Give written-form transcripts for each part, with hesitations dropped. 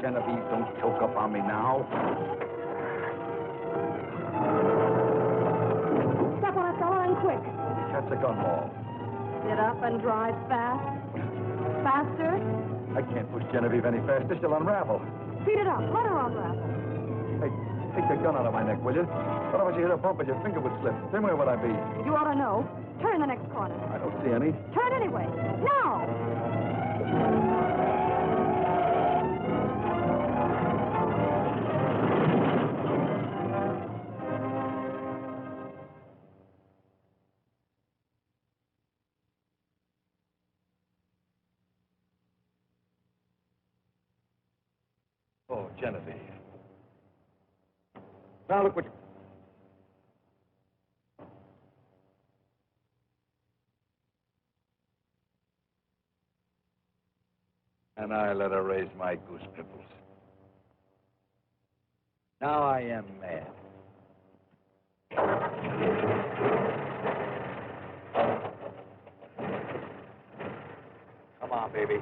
Genevieve, don't choke up on me now. Step on it, fella, and quick. Catch a gun ball. Sit up and drive fast. Faster. I can't push Genevieve any faster. She'll unravel. Speed it up. Let her unravel. Hey, take the gun out of my neck, will you? What if you hit a bump and your finger would slip? Then where would I be? You ought to know. Turn the next corner. I don't see any. Turn anyway. Now! Oh, Genevieve. Now look what you... And I let her raise my goose pimples. Now I am mad. Come on, baby.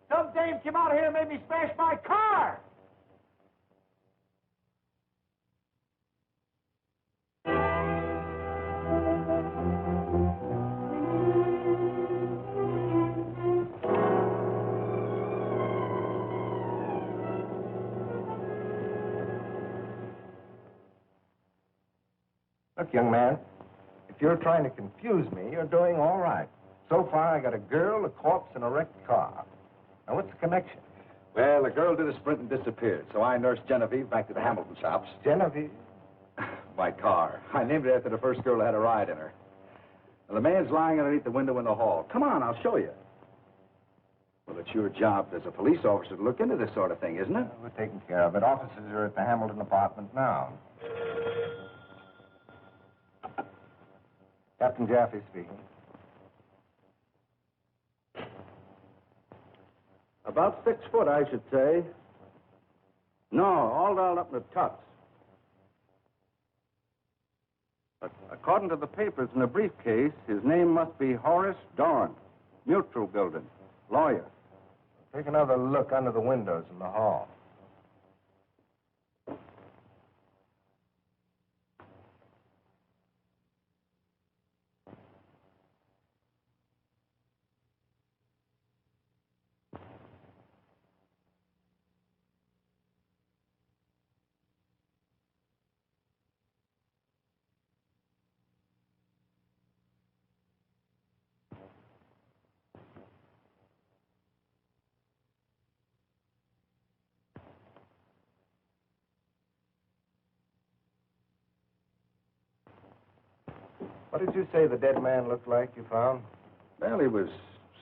Some dame came out here and made me smash my car! Look, young man, if you're trying to confuse me, you're doing all right. So far, I got a girl, a corpse, and a wrecked car. Now, what's the connection? Well, the girl did a sprint and disappeared, so I nursed Genevieve back to the Hamilton shops. Genevieve? My car. I named it after the first girl that had a ride in her. Well, the man's lying underneath the window in the hall. Come on, I'll show you. Well, it's your job as a police officer to look into this sort of thing, isn't it? We're taking care of it. Officers are at the Hamilton apartment now. Captain Jaffe speaking. About 6 foot, I should say. No, all dolled up in the tucks. According to the papers in the briefcase, his name must be Horace Dorn, Mutual Building, lawyer. Take another look under the windows in the hall. What did you say the dead man looked like you found? Well, he was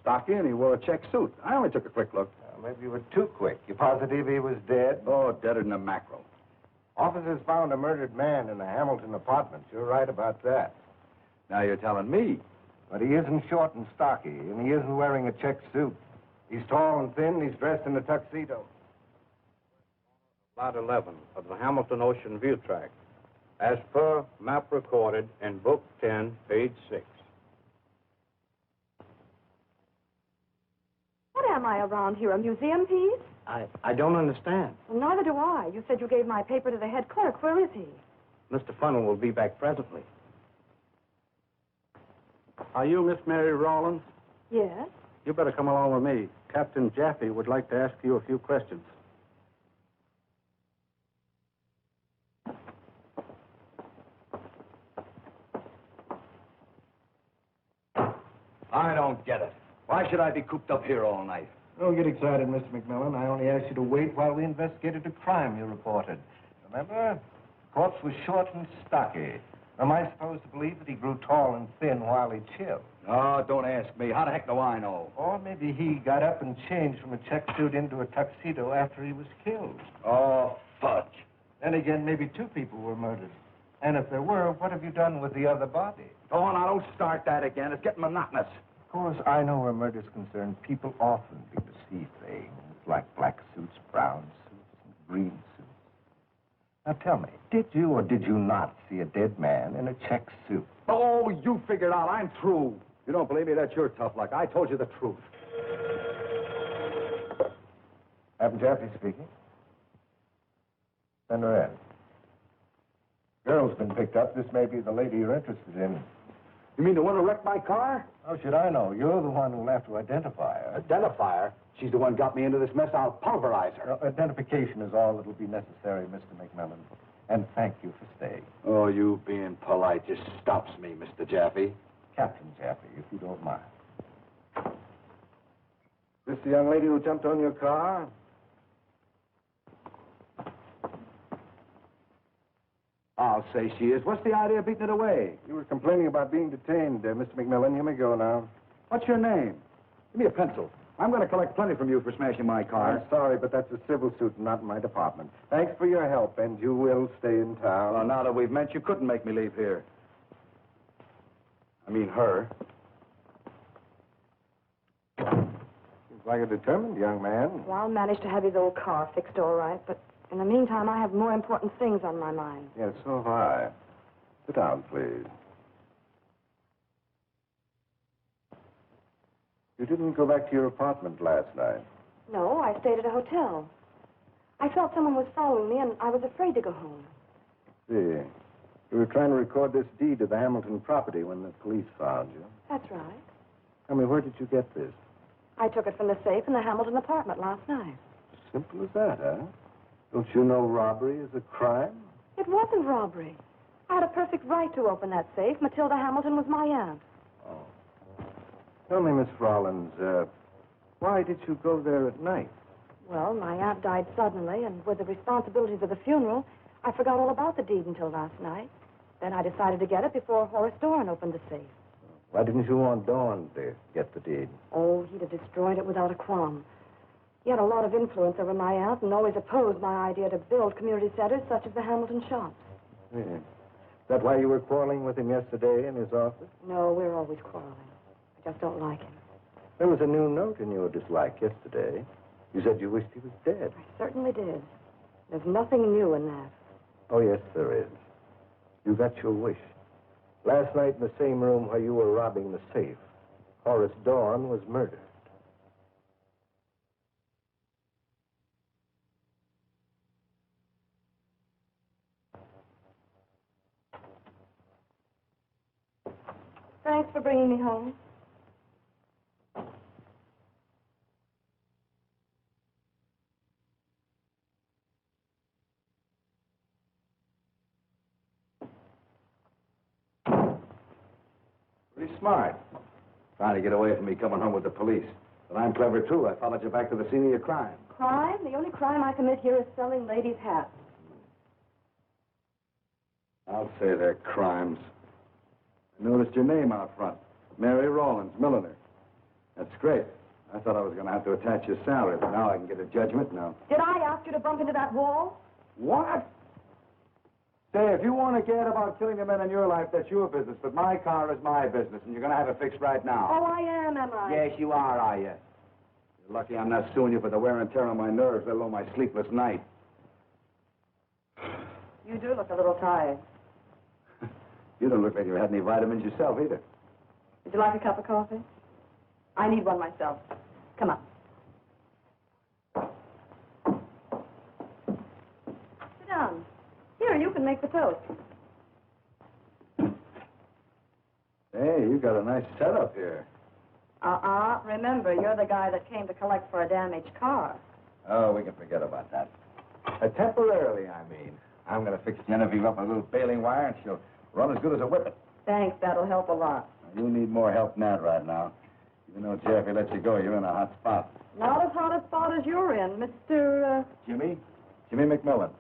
stocky and he wore a check suit. I only took a quick look. Maybe you were too quick. You positive he was dead? Oh, deader than a mackerel. Officers found a murdered man in the Hamilton apartment. You're right about that. Now you're telling me. But he isn't short and stocky, and he isn't wearing a check suit. He's tall and thin, and he's dressed in a tuxedo. Lot 11 of the Hamilton Ocean View Tract, as per map recorded in Book 10, page 6. What am I around here, a museum piece? I don't understand. Well, neither do I. You said you gave my paper to the head clerk. Where is he? Mr. Funnel will be back presently. Are you Miss Mary Rawlins? Yes. You better come along with me. Captain Jaffe would like to ask you a few questions. I don't get it. Why should I be cooped up here all night? Don't get excited, Mr. McMillan. I only asked you to wait while we investigated a crime you reported. Remember? The corpse was short and stocky. Am I supposed to believe that he grew tall and thin while he chilled? Oh, don't ask me. How the heck do I know? Or maybe he got up and changed from a check suit into a tuxedo after he was killed. Oh, fudge. Then again, maybe two people were murdered. And if there were, what have you done with the other body? Oh, now don't start that again. It's getting monotonous. Of course, I know where murder's concerned. People often begin to see things like black suits, brown suits, and green suits. Now tell me, did you or did you not see a dead man in a check suit? Oh, you figured out. I'm through. You don't believe me? That's your tough luck. I told you the truth. Captain Jaffe speaking. Send her in. Girl's been picked up. This may be the lady you're interested in. You mean the one who wrecked my car? How should I know? You're the one who'll have to identify her. Identify her? She's the one got me into this mess. I'll pulverize her. Identification is all that'll be necessary, Mr. McMillan. And thank you for staying. Oh, you being polite just stops me, Mr. Jaffe. Captain Jaffe, if you don't mind. This the young lady who jumped on your car? I'll say she is. What's the idea of beating it away? You were complaining about being detained, Mr. McMillan. You may go now. What's your name? Give me a pencil. I'm going to collect plenty from you for smashing my car. I'm sorry, but that's a civil suit and not in my department. Thanks for your help, and you will stay in town. Well, now that we've met, you couldn't make me leave here. I mean, her. Seems like a determined young man. Well, I'll manage to have his old car fixed all right, but in the meantime, I have more important things on my mind. Yes, so have I. Sit down, please. You didn't go back to your apartment last night. No, I stayed at a hotel. I felt someone was following me, and I was afraid to go home. See. You were trying to record this deed to the Hamilton property when the police found you. That's right. Tell me, where did you get this? I took it from the safe in the Hamilton apartment last night. Simple as that, huh? Don't you know robbery is a crime? It wasn't robbery. I had a perfect right to open that safe. Matilda Hamilton was my aunt. Oh. Tell me, Miss Rollins, why did you go there at night? Well, my aunt died suddenly, and with the responsibilities of the funeral, I forgot all about the deed until last night. Then I decided to get it before Horace Dorn opened the safe. Why didn't you want Dawn to get the deed? Oh, he'd have destroyed it without a qualm. He had a lot of influence over my aunt and always opposed my idea to build community centers such as the Hamilton Shops. Yeah. Is that why you were quarreling with him yesterday in his office? No, we're always quarreling. I just don't like him. There was a new note in your dislike yesterday. You said you wished he was dead. I certainly did. There's nothing new in that. Oh, yes, there is. You got your wish. Last night in the same room where you were robbing the safe, Horace Dorn was murdered. Thanks for bringing me home. Pretty smart. Trying to get away from me coming home with the police. But I'm clever, too. I followed you back to the scene of your crime. Crime? The only crime I commit here is selling ladies' hats. I'll say they're crimes. I noticed your name out front. Mary Rawlins, milliner. That's great. I thought I was going to have to attach your salary, but now I can get a judgment now. Did I ask you to bump into that wall? What? Say, if you want to get about killing the men in your life, that's your business. But my car is my business, and you're going to have it fixed right now. Oh, I am I? Yes, you are you? You're lucky I'm not suing you for the wear and tear on my nerves, let alone my sleepless night. You do look a little tired. You don't look like you had any vitamins yourself either. Would you like a cup of coffee? I need one myself. Come on. Sit down. Here, you can make the toast. Hey, you got a nice setup here. Remember, you're the guy that came to collect for a damaged car. Oh, we can forget about that. Temporarily, I mean. I'm going to fix Genevieve up a little baling wire, and she'll run as good as a whippet. Thanks, that'll help a lot. You need more help than that right now. Even though Jeffy lets you go, you're in a hot spot. Not as hot a spot as you're in, Mr. Jimmy? Jimmy McMillan.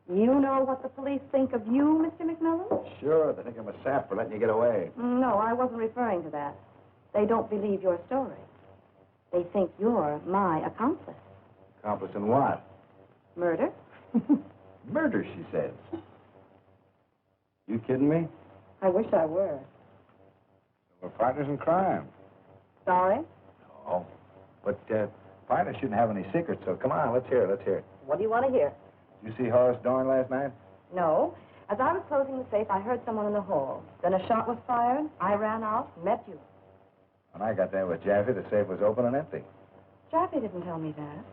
You know what the police think of you, Mr. McMillan? Sure, they think I'm a sap for letting you get away. No, I wasn't referring to that. They don't believe your story. They think you're my accomplice. Accomplice in what? Murder? Murder, she says. You kidding me? I wish I were. We're partners in crime. Sorry? No. But partners shouldn't have any secrets, so come on, let's hear it, let's hear it. What do you want to hear? Did you see Horace Dorn last night? No. As I was closing the safe, I heard someone in the hall. Then a shot was fired. I ran out, met you. When I got there with Jaffe, the safe was open and empty. Jaffe didn't tell me that.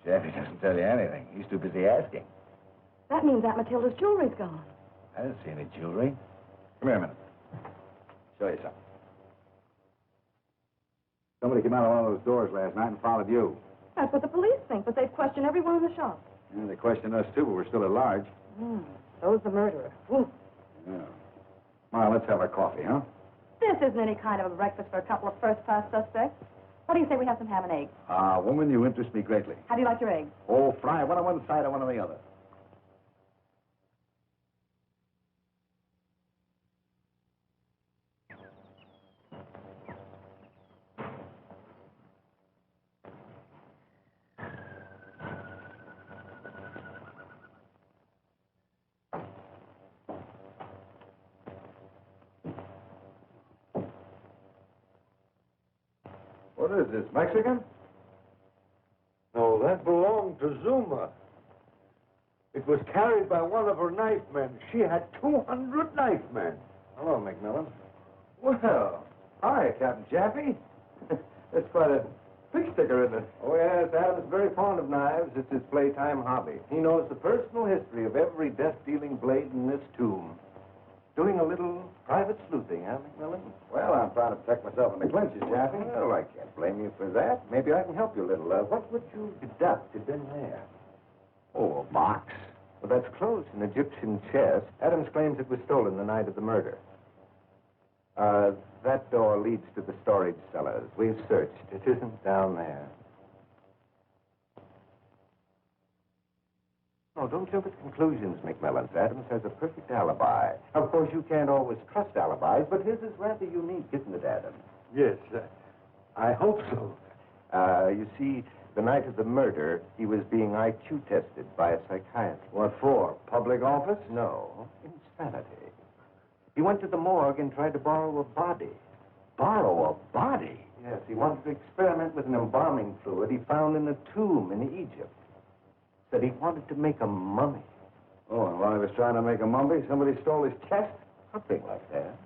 Jaffe doesn't tell you anything. He's too busy asking. That means Aunt Matilda's jewelry's gone. I didn't see any jewelry. Come here a minute. Show you something. Somebody came out of one of those doors last night and followed you. That's what the police think, but they've questioned everyone in the shop. Yeah, they questioned us, too, but we're still at large. So's the murderer. Ooh. Yeah. Come on, let's have our coffee, huh? This isn't any kind of a breakfast for a couple of first-class suspects. What do you say we have some ham and eggs? Woman, you interest me greatly. How do you like your eggs? Oh, fry, one on one side and one on the other. What is this, Mexican? No, that belonged to Zuma. It was carried by one of her knife men. She had 200 knife men. Hello, McMillan. Well, hi, Captain Jaffe. That's quite a big sticker, isn't it? Oh, yes, Adam's very fond of knives. It's his playtime hobby. He knows the personal history of every death-dealing blade in this tomb. Doing a little private sleuthing, huh, McMillan? Well, I'm trying to protect myself in the clinches, Jaffe. Well, I can't blame you for that. Maybe I can help you a little. What would you deduct had been there? Oh, a box. Well, that's close. An Egyptian chest. Adams claims it was stolen the night of the murder. That door leads to the storage cellars. We've searched. It isn't down there. No, don't jump at conclusions, McMillan. Adams has a perfect alibi. Of course, you can't always trust alibis, but his is rather unique, isn't it, Adams? Yes, I hope so. You see, the night of the murder, he was being IQ tested by a psychiatrist. What for? Public office? No, insanity. He went to the morgue and tried to borrow a body. Borrow a body? Yes, he wanted to experiment with an embalming fluid he found in a tomb in Egypt. Said he wanted to make a mummy. Oh, and while he was trying to make a mummy, somebody stole his chest? Something like that.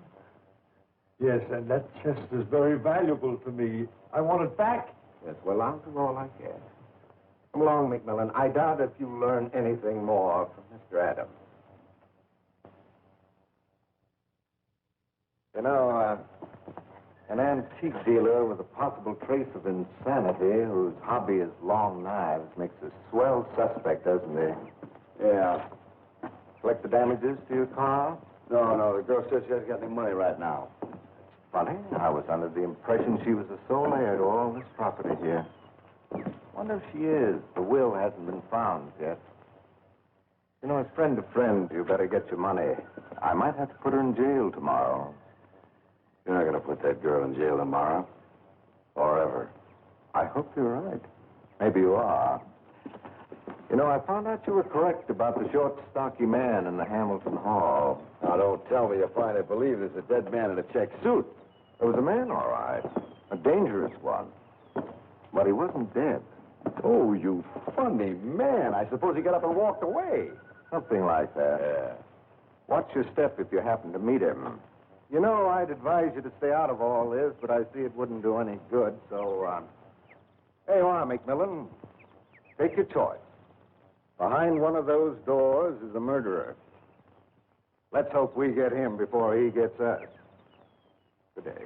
Yes, and that chest is very valuable to me. I want it back. Yes, well, I'll do all I can. Come along, McMillan. I doubt if you learn anything more from Mr. Adams. You know, an antique dealer with a possible trace of insanity whose hobby is long knives makes a swell suspect, doesn't he? Yeah. Collect the damages to your car? No, the girl says she hasn't got any money right now. Funny. I was under the impression she was the sole heir to all this property here. Wonder if she is. The will hasn't been found yet. You know, as friend to friend, you better get your money. I might have to put her in jail tomorrow. You're not going to put that girl in jail tomorrow. Or ever. I hope you're right. Maybe you are. You know, I found out you were correct about the short, stocky man in the Hamilton Hall. Now, don't tell me you finally believe there's a dead man in a check suit. There was a man, all right. A dangerous one. But he wasn't dead. Oh, you funny man. I suppose he got up and walked away. Something like that. Yeah. Watch your step if you happen to meet him. You know, I'd advise you to stay out of all this, but I see it wouldn't do any good, so, Here you are, McMillan. Take your choice. Behind one of those doors is a murderer. Let's hope we get him before he gets us. Good day.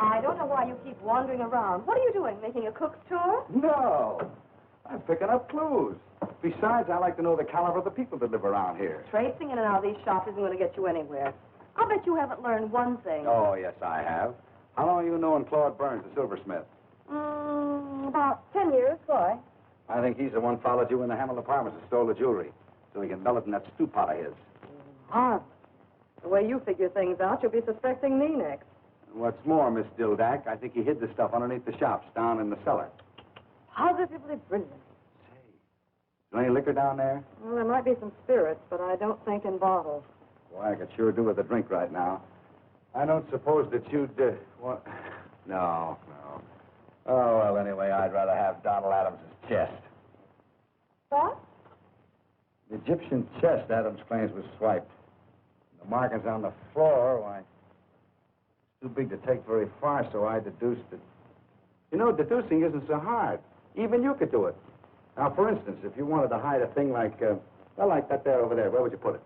I don't know why you keep wandering around. What are you doing, making a cook's tour? No. I'm picking up clues. Besides, I like to know the caliber of the people that live around here. Traipsing in and out of these shops isn't going to get you anywhere. I'll bet you haven't learned one thing. Oh, yes, I have. How long have you known Claude Burns, the silversmith? About 10 years. Why? I think he's the one followed you in the Hamill Apartments and stole the jewelry, so he can melt it in that stew pot of his. Marvelous. The way you figure things out, you'll be suspecting me next. And what's more, Miss Dildak, I think he hid the stuff underneath the shops, down in the cellar. Positively brilliant. Is there any liquor down there? Well, there might be some spirits, but I don't think in bottles. Boy, I could sure do with a drink right now. I don't suppose that you'd, want... No. Oh, well, anyway, I'd rather have Donald Adams' chest. What? The Egyptian chest Adams claims was swiped. The markings on the floor, why, it's too big to take very far, so I deduced it. You know, deducing isn't so hard. Even you could do it. Now, for instance, if you wanted to hide a thing like, like that there over there, where would you put it?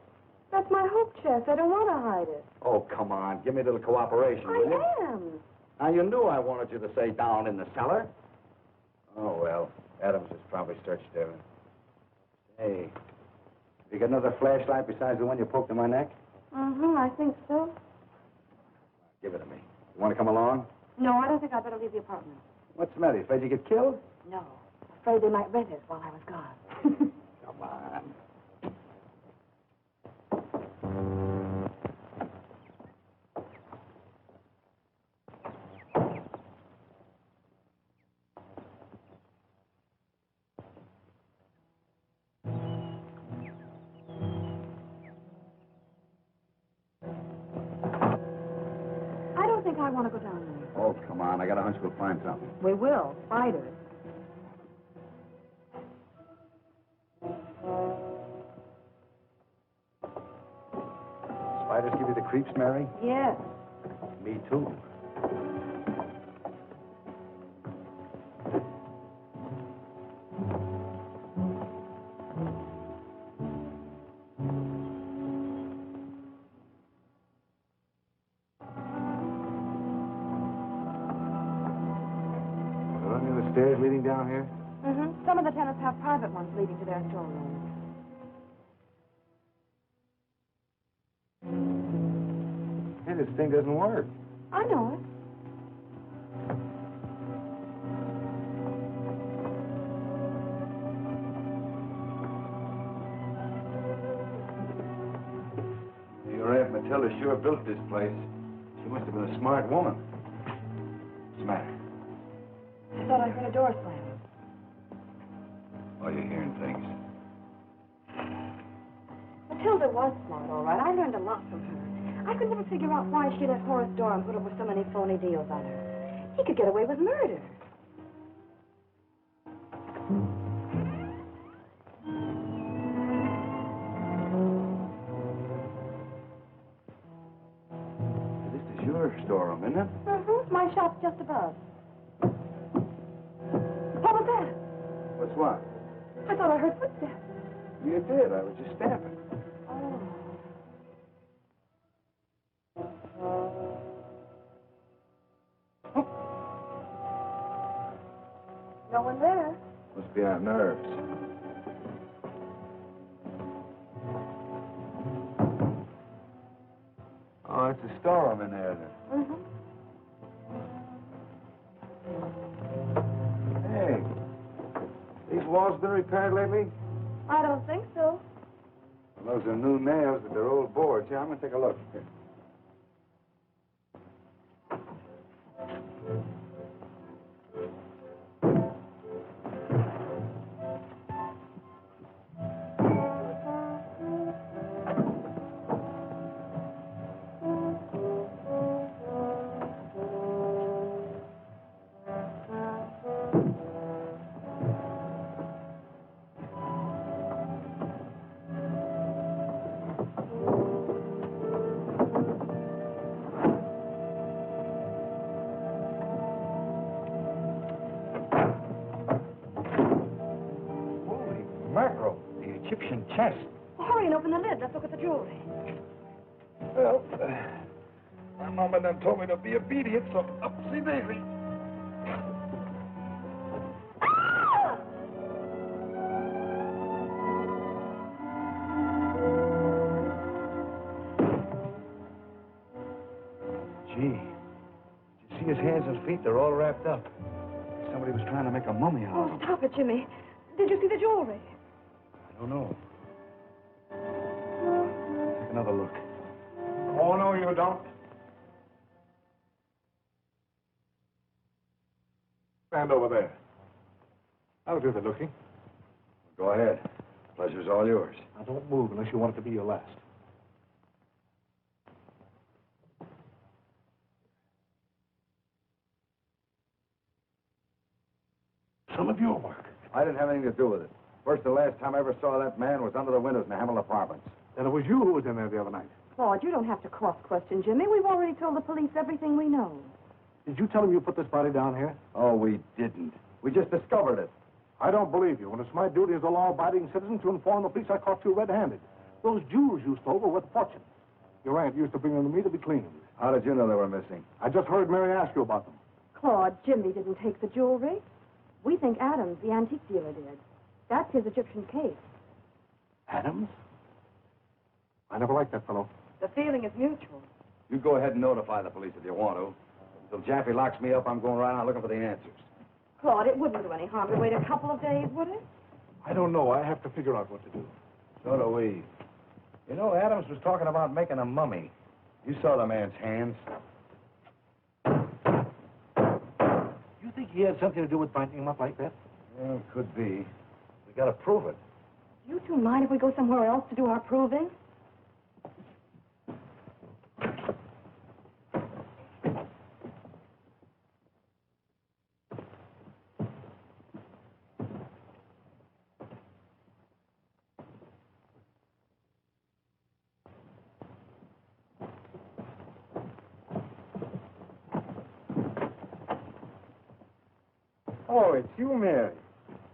That's my hope chest. I don't want to hide it. Oh, come on. Give me a little cooperation, will you? I am. Now, you knew I wanted you to say down in the cellar. Oh, well, Adams has probably searched there. Hey, you got another flashlight besides the one you poked in my neck? I think so. Give it to me. You want to come along? No, I don't think I'd better leave the apartment. What's the matter? You afraid you get killed? No. Afraid they might rent it while I was gone. Come on. I don't think I want to go down there. Oh, come on. I got a hunch we'll find something. We will. Spiders. Spiders give you the creeps, Mary? Yes. Me, too. Are any of the stairs leading down here? Some of the tenants have private ones leading to their storerooms. Hey, this thing doesn't work. I know it. Your Aunt Matilda sure built this place. She must have been a smart woman. What's the matter? I thought I heard a door slam. Oh, you're hearing things. Matilda was smart, all right. I learned a lot from her. I could never figure out why she let Horace Doran put over so many phony deals on her. He could get away with murder. the shop's just above. What was that? What's what? I thought I heard footsteps. You did. I was just stamping. Oh. No one there. Must be on nerves. Oh, it's a storeroom in there, then. Mm-hmm. Hey, these walls been repaired lately? I don't think so. Well, those are new nails, but they're old boards. Yeah, I'm gonna take a look. Here. Holy mackerel, the Egyptian chest. Well, hurry and open the lid. Let's look at the jewelry. Well, my mama done told me to be obedient, so upsy daisy. Ah! Gee, did you see his hands and feet? They're all wrapped up. Somebody was trying to make a mummy out of Oh, him. stop it, Jimmy. Did you see the jewelry? I don't know. Take another look. Oh, no, you don't. Stand over there. I'll do the looking. Go ahead. Pleasure's all yours. Now, don't move unless you want it to be your last. Some of your work. I didn't have anything to do with it. First and last time I ever saw that man was under the windows in the Hamill Apartments. Then it was you who was in there the other night. Claude, you don't have to cross-question Jimmy. We've already told the police everything we know. Did you tell him you put this body down here? Oh, we didn't. We just discovered it. I don't believe you. When it's my duty as a law-abiding citizen to inform the police I caught you red-handed. Those jewels you stole were worth a fortune. Your aunt used to bring them to me to be cleaned. How did you know they were missing? I just heard Mary ask you about them. Claude, Jimmy didn't take the jewelry. We think Adams, the antique dealer, did. That's his Egyptian case. Adams? I never liked that fellow. The feeling is mutual. You go ahead and notify the police if you want to. Until Jaffe locks me up, I'm going right out looking for the answers. Claude, it wouldn't do any harm to wait a couple of days, would it? I don't know. I have to figure out what to do. So do we. You know, Adams was talking about making a mummy. You saw the man's hands. You think he had something to do with binding him up like that? Well, it could be. We got to prove it. Do you two mind if we go somewhere else to do our proving? Oh, it's you, Mary.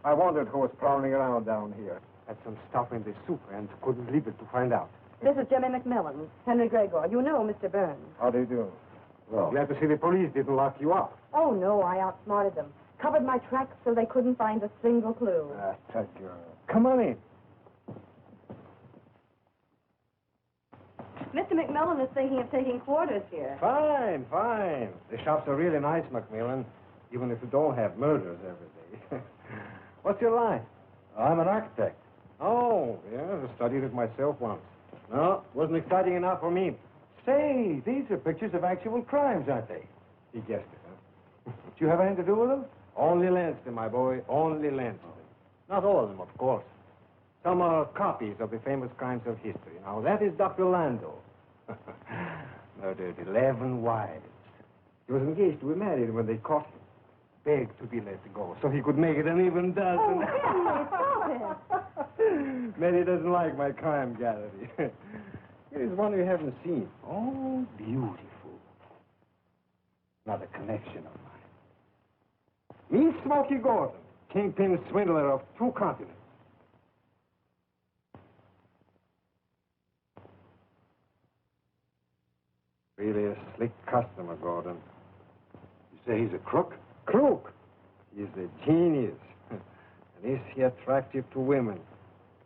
I wondered who was prowling around down here. Had some stuff in the soup and couldn't leave it to find out. This is Jimmy McMillan, Henry Gregor. You know Mr. Burns. How do you do? Well, Glad to see the police didn't lock you up. Oh, no, I outsmarted them. Covered my tracks so they couldn't find a single clue. That girl. Come on in. Mr. McMillan is thinking of taking quarters here. Fine, fine. The shops are really nice, Macmillan, even if you don't have murders every day. What's your line? I'm an architect. Oh, yeah, I studied it myself once. No, wasn't exciting enough for me. Say, these are pictures of actual crimes, aren't they? He guessed it, huh? Do you have anything to do with them? Only Lanston, my boy, only Lanston. Not all of them, of course. Some are copies of the famous crimes of history. Now, that is Dr. Lando. Murdered 11 wives. He was engaged to be married when they caught him. Begged to be let go so he could make it an even dozen. Oh, Henry, stop it. Mary doesn't like my crime gallery. Here is one you haven't seen. Oh, beautiful. Not a connection of mine. Me, Smoky Gordon, kingpin swindler of 2 continents. Really a slick customer, Gordon. You say he's a crook? Crook. He's a genius. And is he attractive to women?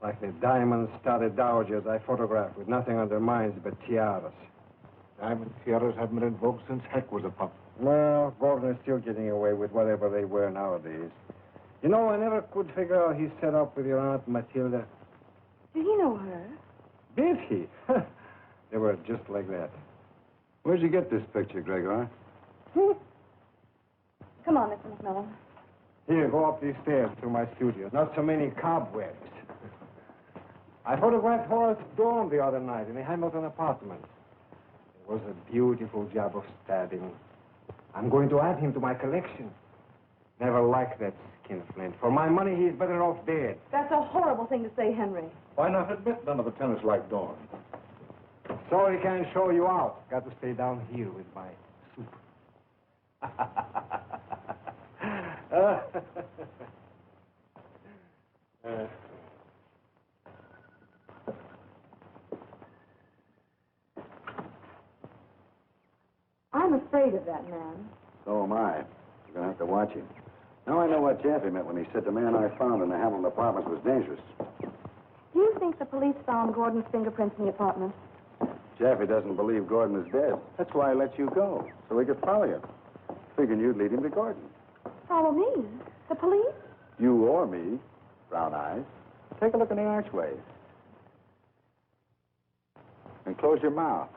Like the diamond-studded dowagers I photographed with nothing on their minds but tiaras. Diamond tiaras haven't been in vogue since Heck was a pup. No, Gordon is still getting away with whatever they wear nowadays. You know, I never could figure out he set up with your Aunt Matilda. Did he know her? Did he? They were just like that. Where'd you get this picture, Gregor? Come on, Mr. McMillan. Here, go up these stairs to my studio. Not so many cobwebs. I photographed Horace Dorn the other night in the Hamilton apartment. It was a beautiful job of stabbing. I'm going to add him to my collection. Never liked that skinflint. For my money, he's better off dead. That's a horrible thing to say, Henry. Why not admit none of the tenants like Dawn? Sorry, can't show you out. Got to stay down here with my soup. I'm afraid of that man. So am I. You're going to have to watch him. Now I know what Jaffe meant when he said the man I found in the Hamilton apartments was dangerous. Do you think the police found Gordon's fingerprints in the apartment? Jaffe doesn't believe Gordon is dead. That's why I let you go, so he could follow you. Figuring you'd lead him to Gordon. Follow me? The police? You or me, Brown Eyes. Take a look in the archway. And close your mouth.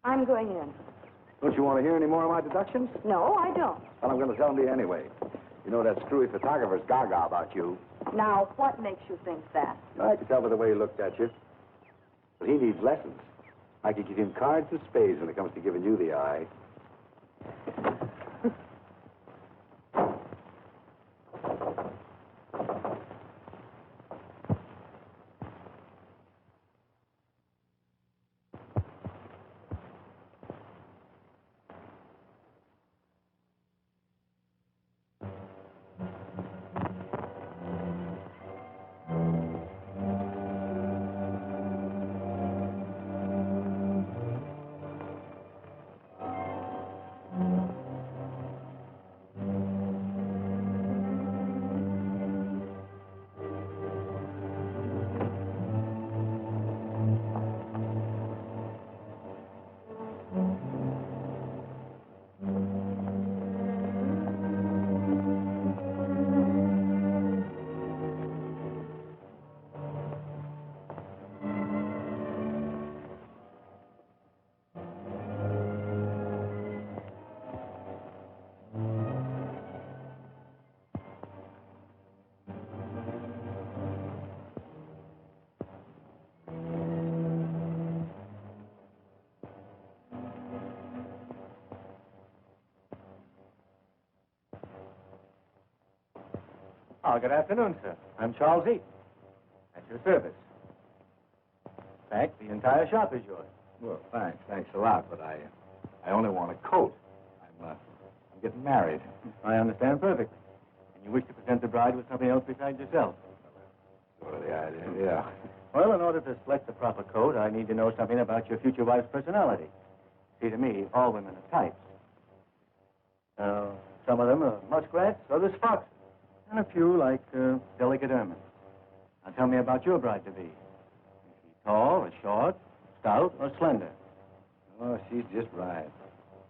I'm going in. Don't you want to hear any more of my deductions? No, I don't. Well, I'm going to tell them to you anyway. You know that screwy photographer's gaga about you. Now, what makes you think that? I could tell by the way he looked at you. But he needs lessons. I could give him cards and spades when it comes to giving you the eye. Oh, good afternoon, sir. I'm Charles Eaton. At your service. In fact, the entire shop is yours. Well, thanks a lot, but I only want a coat. I'm getting married. I understand perfectly. And you wish to present the bride with something else besides yourself. Sort of the idea, yeah. Well, in order to select the proper coat, I need to know something about your future wife's personality. See, to me, all women are types. Some of them are muskrats, others foxes, and a few like delicate ermine. Now, tell me about your bride-to-be. Is she tall or short, stout or slender? Oh, she's just right.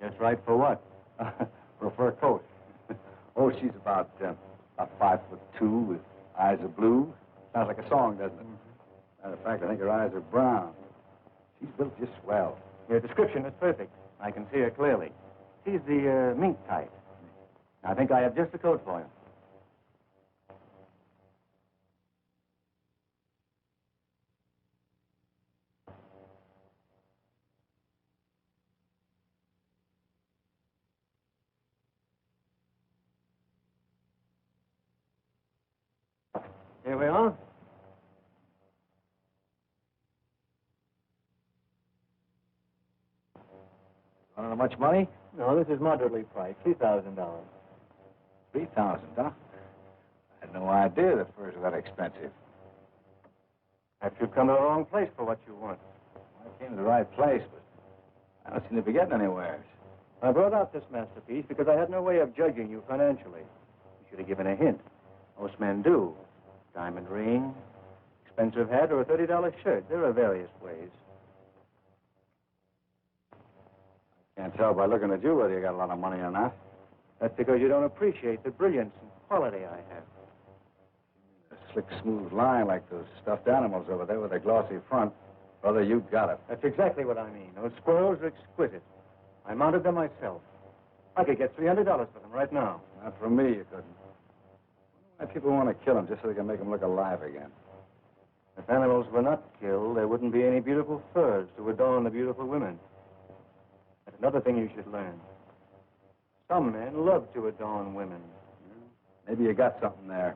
Just right for what? For a fur coat. Oh, she's about 5'2", with eyes of blue. Sounds like a song, doesn't it? Matter of fact, I think her eyes are brown. She's built just swell. Your description is perfect. I can see her clearly. She's the mink type. I think I have just the coat for you. Here we are. Want to know much money? No, this is moderately priced. $3,000. 3,000, huh? I had no idea the furs were that expensive. Perhaps you've come to the wrong place for what you want. I came to the right place, but I don't seem to be getting anywhere. I brought out this masterpiece because I had no way of judging you financially. You should have given a hint. Most men do. Diamond ring, expensive hat, or a $30 shirt. There are various ways. Can't tell by looking at you whether you got a lot of money or not. That's because you don't appreciate the brilliance and quality I have. A slick, smooth line like those stuffed animals over there with a glossy front. Brother, you got it. That's exactly what I mean. Those squirrels are exquisite. I mounted them myself. I could get $300 for them right now. Not from me, you couldn't. Why people want to kill them just so they can make them look alive again? If animals were not killed, there wouldn't be any beautiful furs to adorn the beautiful women. That's another thing you should learn. Some men love to adorn women. Maybe you got something there.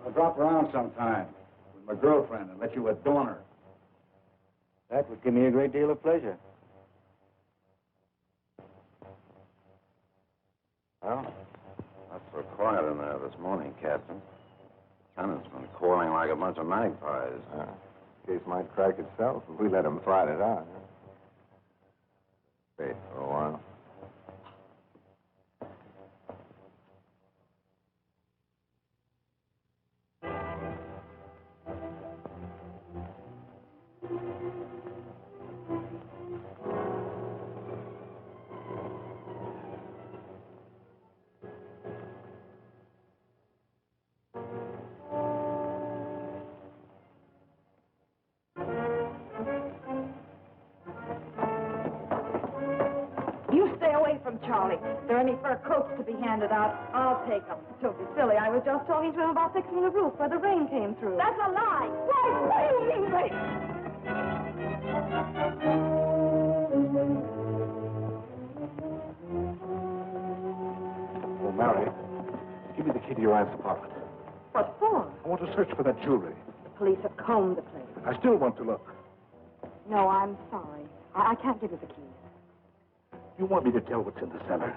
I'll drop around sometime with my girlfriend and let you adorn her. That would give me a great deal of pleasure. Well, not so quiet in there this morning, Captain. Tenant's been quarreling like a bunch of magpies. Case might crack itself if we let him fight it out. Wait for a while. You stay away from Charlie. If there are any fur coats to be handed out, I'll take them. Don't be silly. I was just talking to him about fixing the roof where the rain came through. That's a lie. What do you mean, rape? Oh, Mary, give me the key to your aunt's apartment. What for? I want to search for that jewelry. The police have combed the place. I still want to look. No, I'm sorry. I can't give you the keys. You want me to tell what's in the cellar?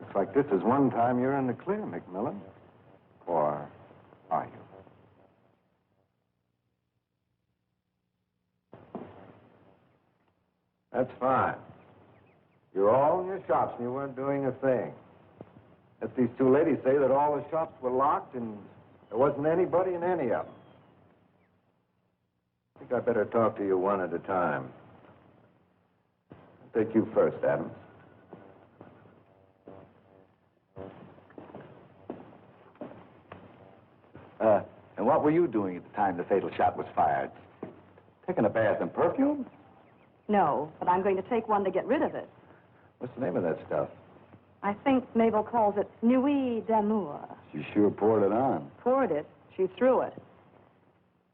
Looks like this is one time you're in the clear, McMillan. Or are you? That's fine. You're all in your shops and you weren't doing a thing. Let these two ladies say that all the shops were locked and there wasn't anybody in any of them. I think I better talk to you one at a time. I'll take you first, Adams. And what were you doing at the time the fatal shot was fired? Taking a bath in perfume? No, but I'm going to take one to get rid of it. What's the name of that stuff? I think Mabel calls it Nuit d'Amour. She sure poured it on. Poured it. She threw it.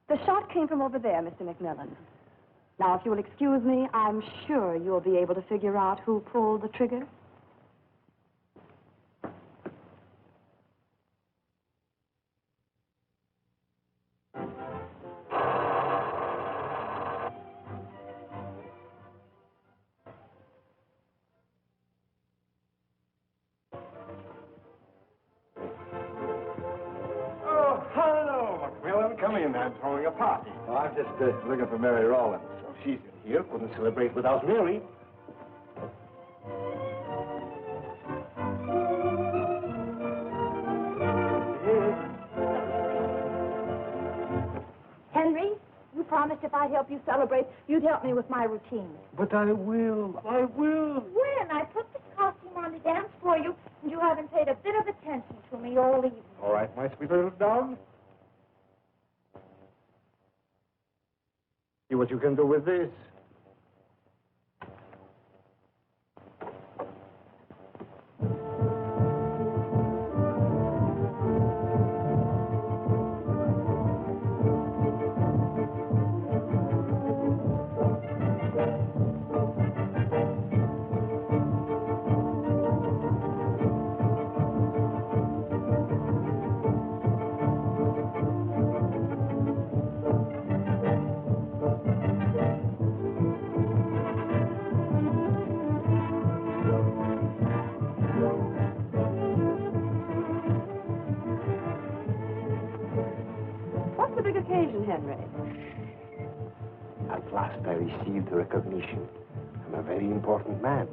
The shot came from over there, Mr. McMillan. Now, if you will excuse me, I'm sure you'll be able to figure out who pulled the trigger. Oh, hello, McMillan. Come in. I'm throwing a party. Oh, I'm just looking for Mary Rowland. So she's in here. Couldn't celebrate without Mary. Henry, you promised if I'd help you celebrate, you'd help me with my routine. But I will. I will. When? I put this costume on to dance for you, and you haven't paid a bit of attention to me all evening. All right, my sweet little dog. See what you can do with this. What's the big occasion, Henry? At last I received recognition. I'm a very important man.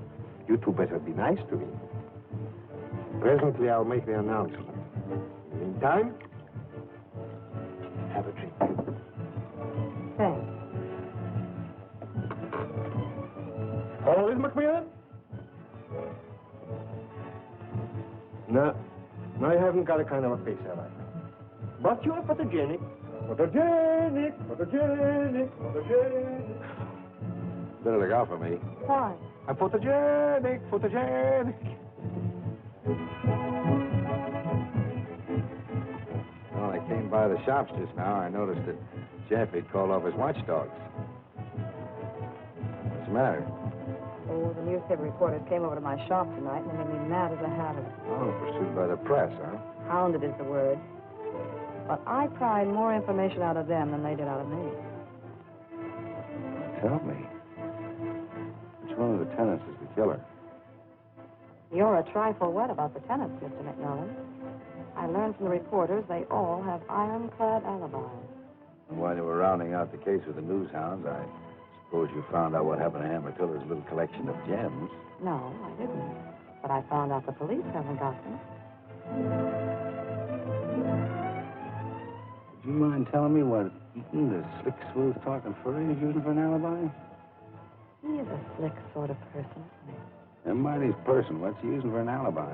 You two better be nice to me. Presently, I'll make the announcement. In the meantime, have a drink. Thanks. All is McMillan? No, I haven't got a kind of a face I like. But you're photogenic. Photogenic, photogenic, photogenic. Better look out for me. Why? I'm photogenic, photogenic. When I came by the shops just now, I noticed that Jeff had called off his watchdogs. What's the matter? Oh, the newspaper reporters came over to my shop tonight, and they made me mad as a hatter. Oh, pursued by the press, huh? Hounded is the word. But I pried more information out of them than they did out of me. Tell me. Which one of the tenants is the killer? You're a trifle wet about the tenants, Mr. McMillan. I learned from the reporters they all have ironclad alibis. And while you were rounding out the case with the news hounds, I suppose you found out what happened to Aunt Matilda's little collection of gems. No, I didn't. But I found out the police haven't got them. Would you mind telling me what Eaton, the slick, smooth talking furry, is using for an alibi? He is a slick sort of person, isn't he? And Marty's person, what's he using for an alibi?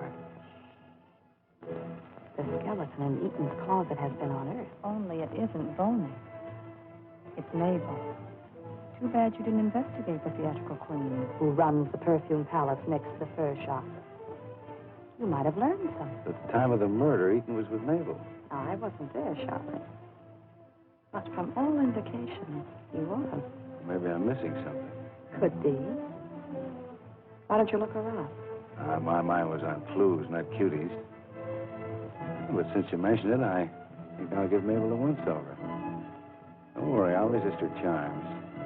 The skeleton in Eaton's closet has been unearthed. Only it isn't bony. It's Mabel. Too bad you didn't investigate the theatrical queen who runs the perfume palace next to the fur shop. You might have learned something. At the time of the murder, Eaton was with Mabel. I wasn't there shopping. But from all indications, he was. Maybe I'm missing something. Could be. Why don't you look her up? My mind was on clues, not cuties. But since you mentioned it, I think I'll give Mabel a once-over. Don't worry, I'll resist her charms.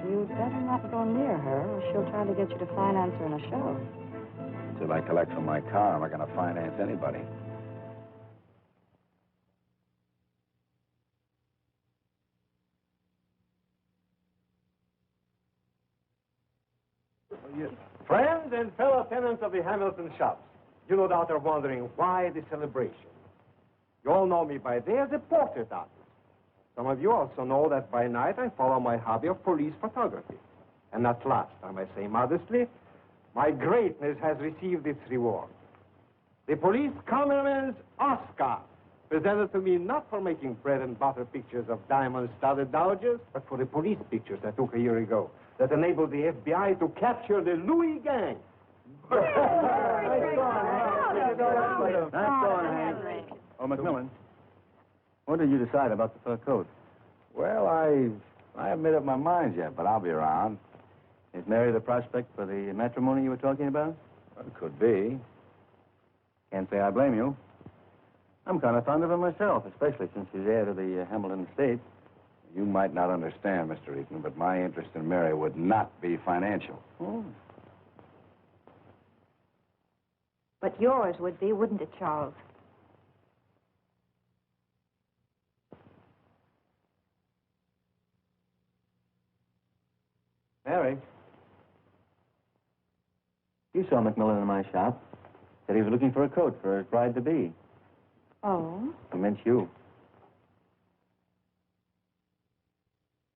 You'd better not go near her, or she'll try to get you to finance her in a show. Till I collect from my car, am I going to finance anybody? Friends and fellow tenants of the Hamilton shops, you no doubt are wondering why the celebration. You all know me by day as a portrait artist. Some of you also know that by night I follow my hobby of police photography. And at last, I may say modestly, my greatness has received its reward. The Police Cameraman's Oscar, presented to me not for making bread and butter pictures of diamond-studded dowagers, but for the police pictures I took a year ago that enabled the FBI to capture the Louis gang. Nice going, Hank. Oh, Macmillan, what did you decide about the fur coat? Well, I haven't made up my mind yet, but I'll be around. Is Mary the prospect for the matrimony you were talking about? Well, it could be. Can't say I blame you. I'm kind of fond of her myself, especially since she's heir to the Hamilton estate. You might not understand, Mr. Eaton, but my interest in Mary would not be financial. Oh. But yours would be, wouldn't it, Charles? Mary, you saw Macmillan in my shop. Said he was looking for a coat for his bride-to-be. Oh? He meant you.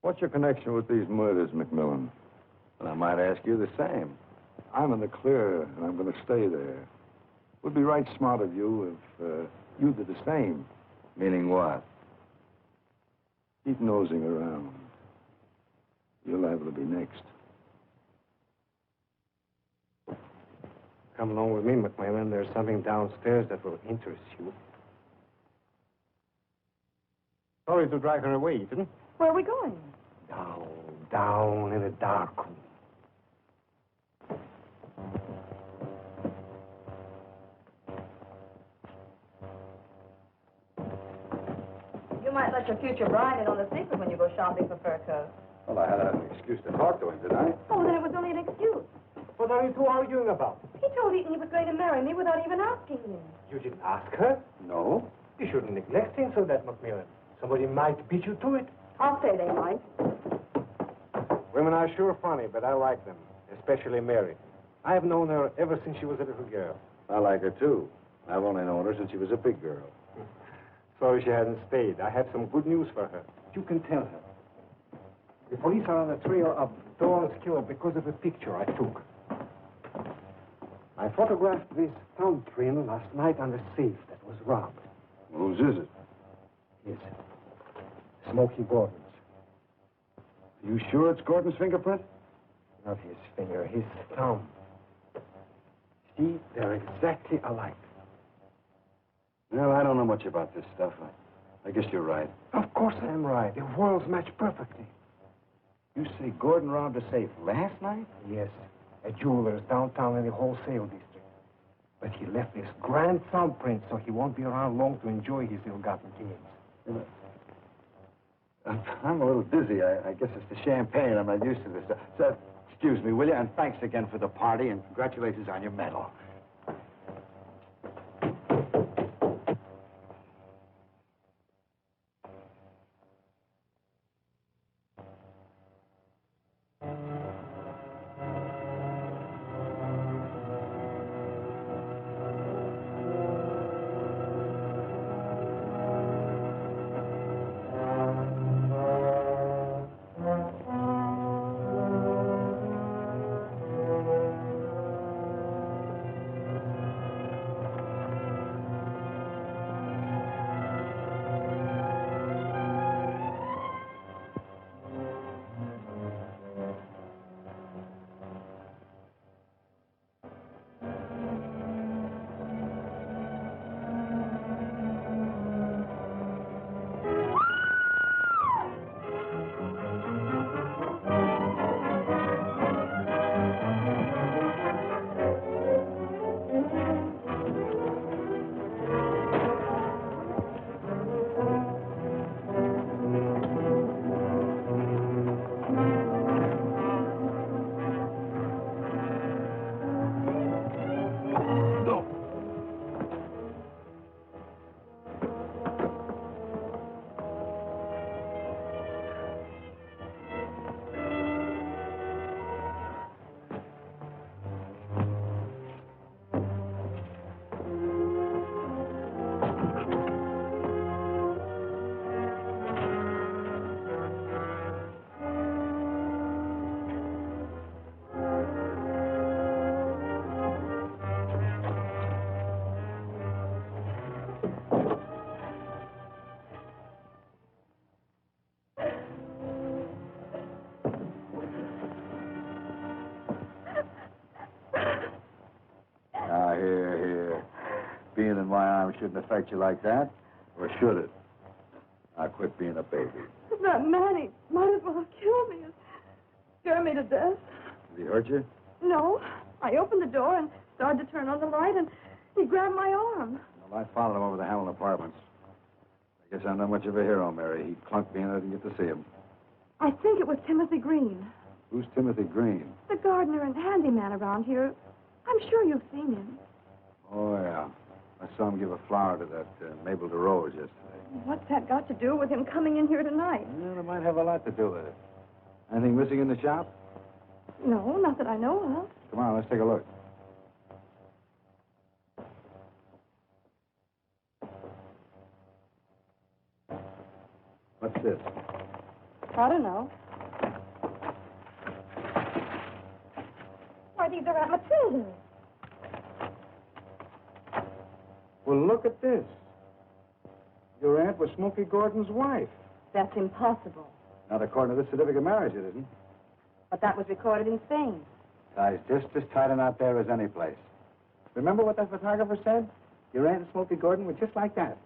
What's your connection with these murders, Macmillan? And I might ask you the same. I'm in the clear, and I'm going to stay there. Would be right smart of you if you did the same. Meaning what? Keep nosing around. You're liable to be next. Come along with me, McMillan. There's something downstairs that will interest you. Sorry to drag her away, Ethan. Where are we going? Down in a dark room. You might let your future bride in on the secret when you go shopping for fur coats. Well, I had an excuse to talk to him, did I? Oh, then it was only an excuse. What are you two arguing about? He told Eaton he was going to marry me without even asking him. You didn't ask her? No. You shouldn't neglect things like that, Macmillan. Somebody might beat you to it. I'll say they might. Women are sure funny, but I like them, especially Mary. I've known her ever since she was a little girl. I like her, too. I've only known her since she was a big girl. Sorry she hadn't stayed. I have some good news for her. You can tell her. The police are on the trail of Dorn's killer because of a picture I took. I photographed this thumbprint last night on the safe that was robbed. Whose is it? His. Smokey Gordon's. You sure it's Gordon's fingerprint? Not his finger, his thumb. See, they're exactly alike. Well, I don't know much about this stuff. I guess you're right. Of course I am right. The worlds match perfectly. You say Gordon robbed a safe last night? Yes, a jeweler's downtown in the wholesale district. But he left this grand thumbprint so he won't be around long to enjoy his ill-gotten gains. I'm a little dizzy. I guess it's the champagne. I'm not used to this. So, excuse me, will you? And thanks again for the party, and congratulations on your medal. reason why I shouldn't affect you like that. Or should it? I quit being a baby. That man, he might as well have killed me and scared me to death. Did he hurt you? No. I opened the door and started to turn on the light, and he grabbed my arm. Well, I followed him over to the Hamlin Apartments. I guess I'm not much of a hero, Mary. He clunked me and I didn't get to see him. I think it was Timothy Green, Who's Timothy Green? the gardener and handyman around here. I'm sure you've seen him. Oh, yeah. I saw him give a flower to that Mabel DeRose yesterday. What's that got to do with him coming in here tonight? Well, it might have a lot to do with it. Anything missing in the shop? No, not that I know of. Come on, let's take a look. What's this? I don't know. Why, these are Aunt Matilda's. Well, look at this. Your aunt was Smokey Gordon's wife. That's impossible. Not according to this certificate of marriage, it isn't. But that was recorded in Spain. Ties just as tight and out there as any place. Remember what that photographer said? Your aunt and Smokey Gordon were just like that.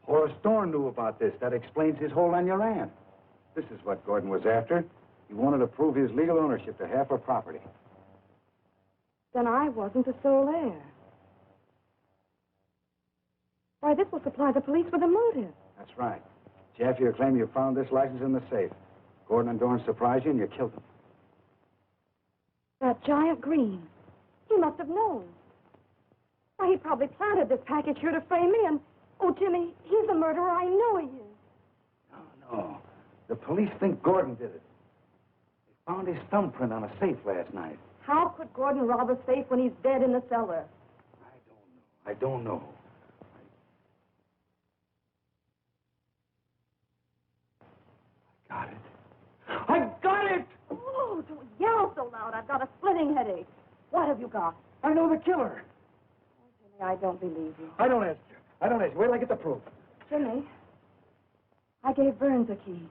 Horace Dorn knew about this. That explains his hold on your aunt. This is what Gordon was after. He wanted to prove his legal ownership to half her property. Then I wasn't the sole heir. Why, this will supply the police with a motive. That's right. Jaffe, you claim you found this license in the safe. Gordon and Dorn surprised you and you killed them. That giant Green. He must have known. Why, he probably planted this package here to frame me, and, oh, Jimmy, he's the murderer. I know he is. No. The police think Gordon did it. They found his thumbprint on a safe last night. How could Gordon rob a safe when he's dead in the cellar? I don't know. I got it! Oh, don't yell so loud. I've got a splitting headache. What have you got? I know the killer. Jimmy, I don't believe you. I don't ask you. Wait till I get the proof. Jimmy, I gave Burns a key.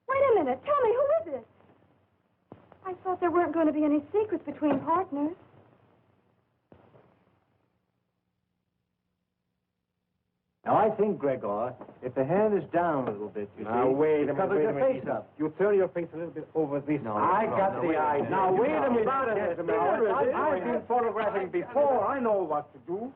Wait a minute. Tell me, who is it? I thought there weren't going to be any secrets between partners. Now, I think, Gregor, if the hand is down a little bit, you Now, see... wait a it minute, covers wait a your minute. face up. You turn your face a little bit over this. I got the idea. Now, wait a minute. Yes, I've been photographing before. I know what to do.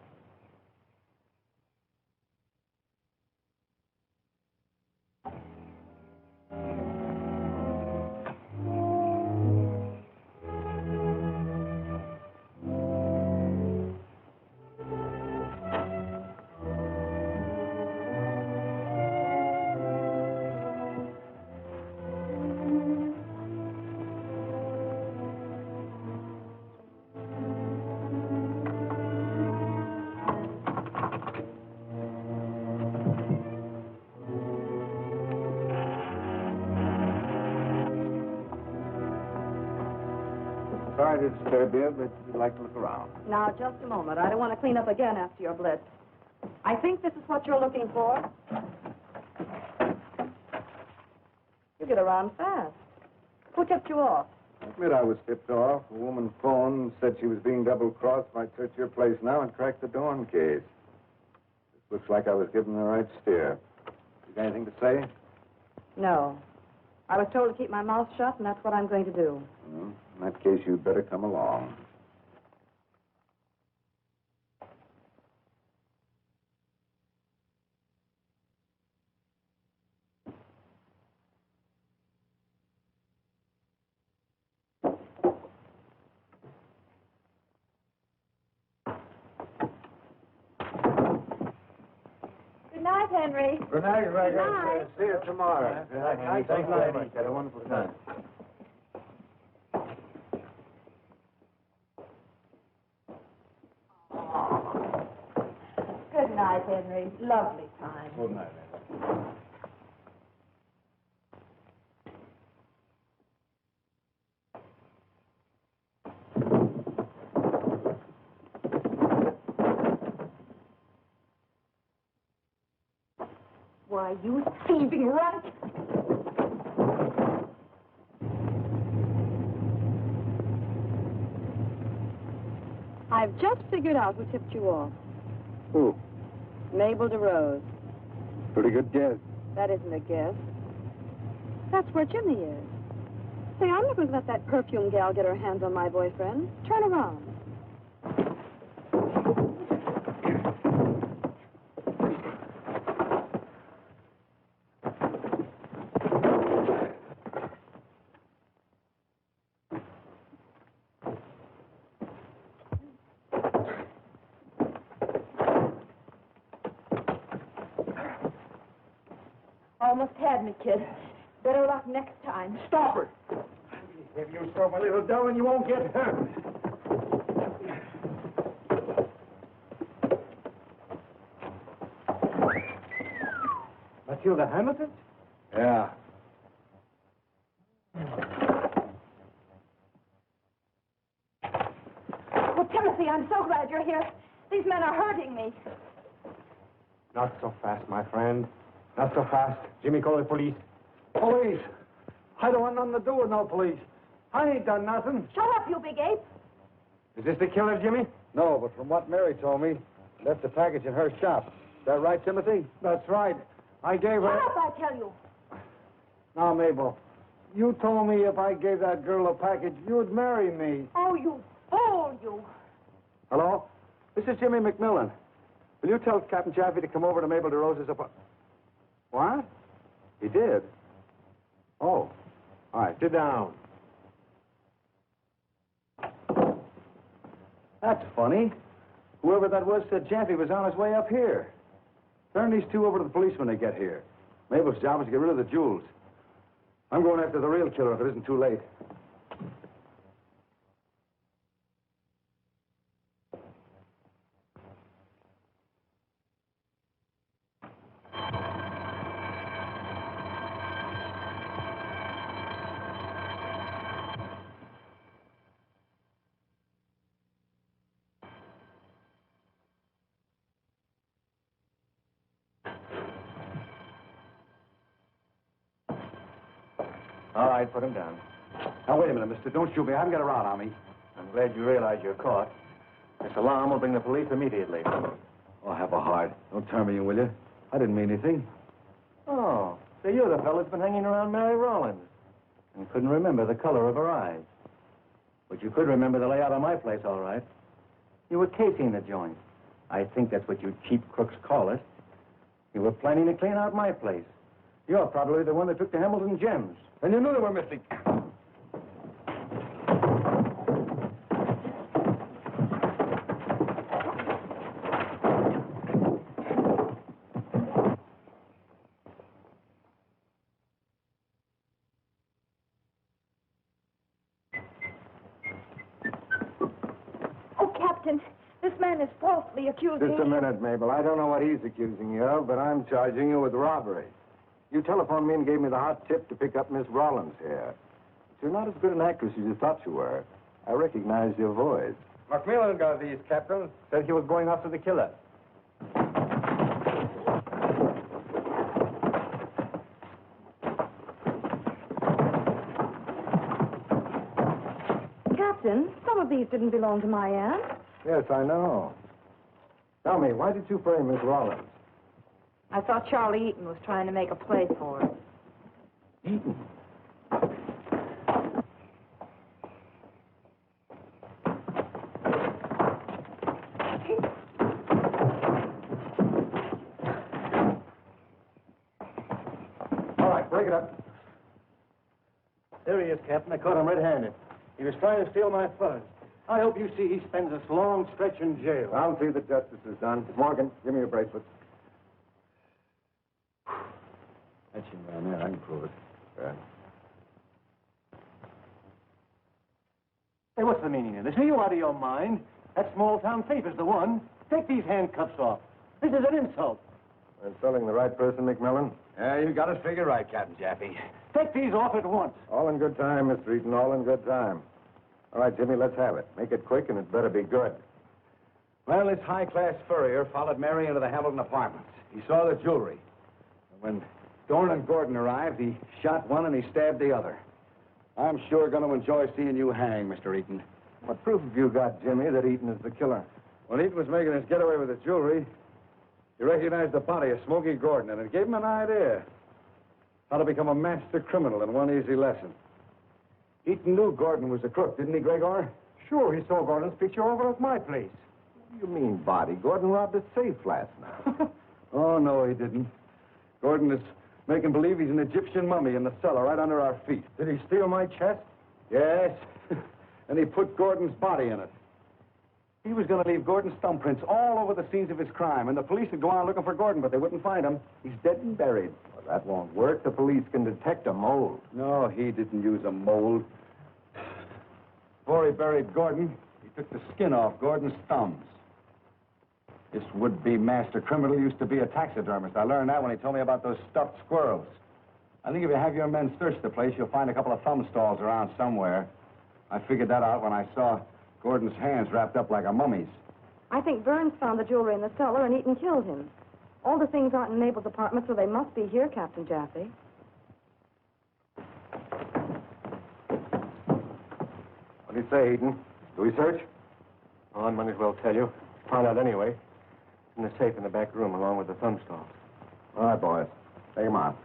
Sorry to disturb you, but we'd like to look around. Now, just a moment. I don't want to clean up again after your blitz. I think this is what you're looking for. You get around fast. Who tipped you off? I admit I was tipped off. A woman phoned, said she was being double-crossed. Might search your place now and crack the Dorn case. This looks like I was given the right steer. You got anything to say? No. I was told to keep my mouth shut, and that's what I'm going to do. In that case, you'd better come along. Good night, Henry. Good night, Good night. See you tomorrow. Thanks very much. Had a wonderful time. Good night, Henry. Lovely time. Good night, Why, you thieving runt. I've just figured out who tipped you off. Who? Mabel DeRose. Pretty good guess. That isn't a guess. That's where Jimmy is. Say, I'm not going to let that perfume gal get her hands on my boyfriend. Turn around. Almost had me, kid. Better luck next time. Stop her! If you stop my little darling, you won't get hurt. Matilda Hamilton? Yeah. Well, Timothy, I'm so glad you're here. These men are hurting me. Not so fast, my friend. Not so fast. Jimmy, call the police. Police! I don't want nothing to do with no police. I ain't done nothing. Shut up, you big ape. Is this the killer, Jimmy? No, but from what Mary told me, left the package in her shop. Is that right, Timothy? That's right. I gave her... Shut up, I tell you. Now, Mabel, you told me if I gave that girl a package, you'd marry me. Oh, you fool, you. Hello? This is Jimmy McMillan. Will you tell Captain Jaffe to come over to Mabel DeRose's apartment? What? He did? Oh. All right, Sit down. That's funny. Whoever that was said Jaffe was on his way up here. Turn these two over to the police when they get here. Mabel's job is to get rid of the jewels. I'm going after the real killer if it isn't too late. All right, put him down. Now, wait a minute, mister. Don't shoot me. I haven't got a round on me. I'm glad you realize you're caught. This alarm will bring the police immediately. Oh, have a heart. Don't turn me in, will you? I didn't mean anything. Oh, so you're the fellow that's been hanging around Mary Rollins and couldn't remember the color of her eyes. But you could remember the layout of my place, all right. You were casing the joint. I think that's what you cheap crooks call it. You were planning to clean out my place. You're probably the one that took the Hamilton gems. And you knew they were missing. Oh, Captain, this man is falsely accusing Just a minute, Mabel. I don't know what he's accusing you of, but I'm charging you with robbery. You telephoned me and gave me the hot tip to pick up Miss Rollins here. But you're not as good an actress as you thought you were. I recognize your voice. McMillan got these, Captain. Said he was going after the killer. Captain, some of these didn't belong to my aunt. Yes, I know. Tell me, why did you frame Miss Rollins? I thought Charlie Eaton was trying to make a play for her. Eaton. All right, break it up. There he is, Captain. I caught him red-handed. He was trying to steal my fuzz. I hope you see he spends this long stretch in jail. I'll see that justice is done. Morgan, give me your bracelet. That's your man there. I can prove it. Yeah. Hey, what's the meaning of this? Are you out of your mind? That small-town thief is the one. Take these handcuffs off. This is an insult. Insulting the right person, McMillan? Yeah, you got us figured right, Captain Jaffe. Take these off at once. All in good time, Mr. Eaton, all in good time. All right, Jimmy, let's have it. Make it quick, and it better be good. Well, this high-class furrier followed Mary into the Hamilton apartments. He saw the jewelry. And when Dorn and Gordon arrived, he shot one and he stabbed the other. I'm sure going to enjoy seeing you hang, Mr. Eaton. What proof have you got, Jimmy, that Eaton is the killer? When Eaton was making his getaway with the jewelry, he recognized the body of Smokey Gordon, and it gave him an idea how to become a master criminal in one easy lesson. Eaton knew Gordon was a crook, didn't he, Gregor? Sure, he saw Gordon's picture over at my place. What do you mean, body? Gordon robbed a safe last night. Oh, no, he didn't. Gordon is making believe he's an Egyptian mummy in the cellar right under our feet. Did he steal my chest? Yes. And he put Gordon's body in it. He was going to leave Gordon's thumbprints all over the scenes of his crime, and the police would go on looking for Gordon, but they wouldn't find him. He's dead and buried. Well, that won't work. The police can detect a mold. No, he didn't use a mold. Before he buried Gordon, he took the skin off Gordon's thumbs. This would-be master criminal used to be a taxidermist. I learned that when he told me about those stuffed squirrels. I think if you have your men search the place, you'll find a couple of thumb stalls around somewhere. I figured that out when I saw Gordon's hands wrapped up like a mummy's. I think Burns found the jewelry in the cellar and Eaton killed him. All the things aren't in Mabel's apartment, so they must be here, Captain Jaffe. What do you say, Eaton? Do we search? Oh, I might as well tell you. Find out anyway. It's in the safe in the back room, along with the thumb stalls. All right, boys. Take him on.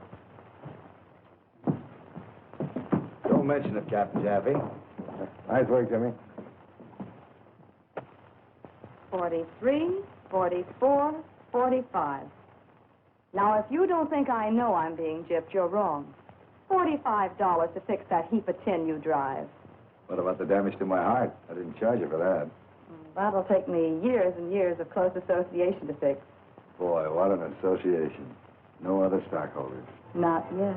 Don't mention it, Captain Jaffe. Nice work, Jimmy. 43, 44, 45. Now, if you don't think I know I'm being gypped, you're wrong. $45 to fix that heap of tin you drive. What about the damage to my heart? I didn't charge you for that. That'll take me years and years of close association to fix. Boy, what an association. No other stockholders. Not yet.